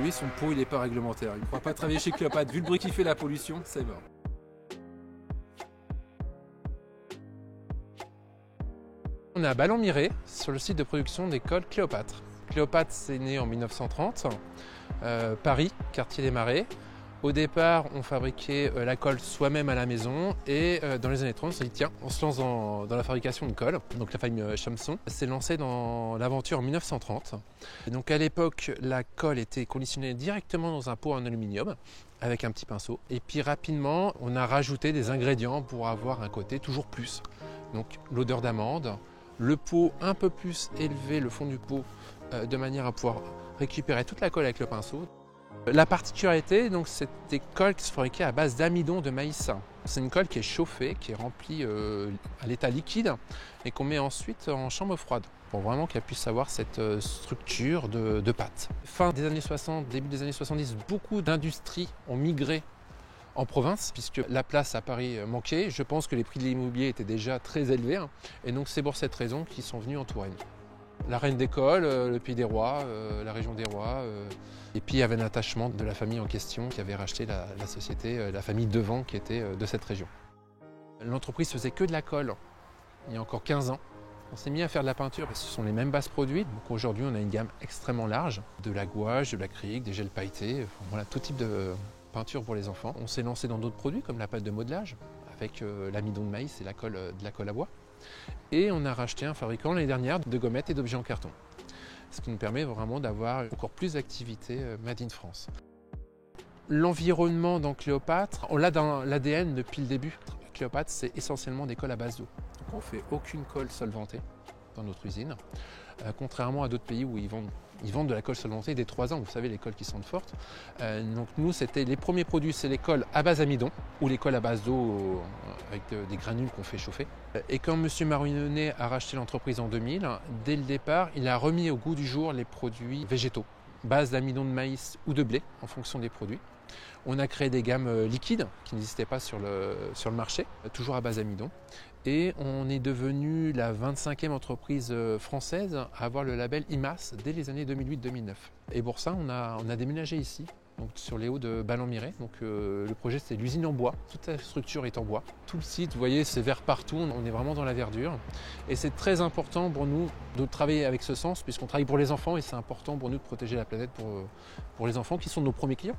Lui, son pot, il n'est pas réglementaire. Il ne pourra pas travailler chez Cléopâtre. Vu le bruit qu'il fait, la pollution, c'est mort. On est à Ballon-Miré, sur le site de production d'école Cléopâtre. Cléopâtre, c'est né en 1930, Paris, quartier des Marais. Au départ, on fabriquait la colle soi-même à la maison et dans les années 30, on s'est dit tiens, on se lance dans la fabrication de colle. Donc la famille Chamson s'est lancée dans l'aventure en 1930. Et donc à l'époque, la colle était conditionnée directement dans un pot en aluminium avec un petit pinceau. Et puis rapidement, on a rajouté des ingrédients pour avoir un côté toujours plus. Donc l'odeur d'amande, le pot un peu plus élevé, le fond du pot, de manière à pouvoir récupérer toute la colle avec le pinceau. La particularité, donc, c'est des colles qui sont fabriquées à base d'amidon de maïs. C'est une colle qui est chauffée, qui est remplie à l'état liquide et qu'on met ensuite en chambre froide pour vraiment qu'elle puisse avoir cette structure de pâte. Fin des années 60, début des années 70, beaucoup d'industries ont migré en province, puisque la place à Paris manquait. Je pense que les prix de l'immobilier étaient déjà très élevés, et donc c'est pour cette raison qu'ils sont venus en Touraine. La reine des colles, le pays des rois, la région des rois, et puis il y avait un attachement de la famille en question qui avait racheté la société, la famille Devant qui était de cette région. L'entreprise faisait que de la colle il y a encore 15 ans. On s'est mis à faire de la peinture parce que ce sont les mêmes bases produits. Donc aujourd'hui on a une gamme extrêmement large, de la gouache, de l'acrylique, des gels pailletés, enfin, voilà, tout type de peinture pour les enfants. On s'est lancé dans d'autres produits comme la pâte de modelage avec l'amidon de maïs et de la colle à bois. Et on a racheté un fabricant l'année dernière de gommettes et d'objets en carton. Ce qui nous permet vraiment d'avoir encore plus d'activités made in France. L'environnement dans Cléopâtre, on l'a dans l'ADN depuis le début. Cléopâtre, c'est essentiellement des colles à base d'eau. Donc on ne fait aucune colle solvantée dans notre usine. Contrairement à d'autres pays où ils vendent de la colle solvantée dès 3 ans, vous savez, les colles qui sentent fortes. Donc nous, c'était les premiers produits, c'est les colles à base amidon ou les colles à base d'eau avec des granules qu'on fait chauffer. Et quand M. Marouinonnet a racheté l'entreprise en 2000, dès le départ, il a remis au goût du jour les produits végétaux, base d'amidon de maïs ou de blé en fonction des produits. On a créé des gammes liquides qui n'existaient pas sur le marché, toujours à base d'amidon. Et on est devenu la 25e entreprise française à avoir le label IMAS dès les années 2008-2009. Et pour ça, on a déménagé ici, donc sur les hauts de Ballon-Miré. Donc le projet, c'est l'usine en bois. Toute la structure est en bois. Tout le site, vous voyez, c'est vert partout. On est vraiment dans la verdure. Et c'est très important pour nous de travailler avec ce sens, puisqu'on travaille pour les enfants et c'est important pour nous de protéger la planète pour les enfants qui sont nos premiers clients.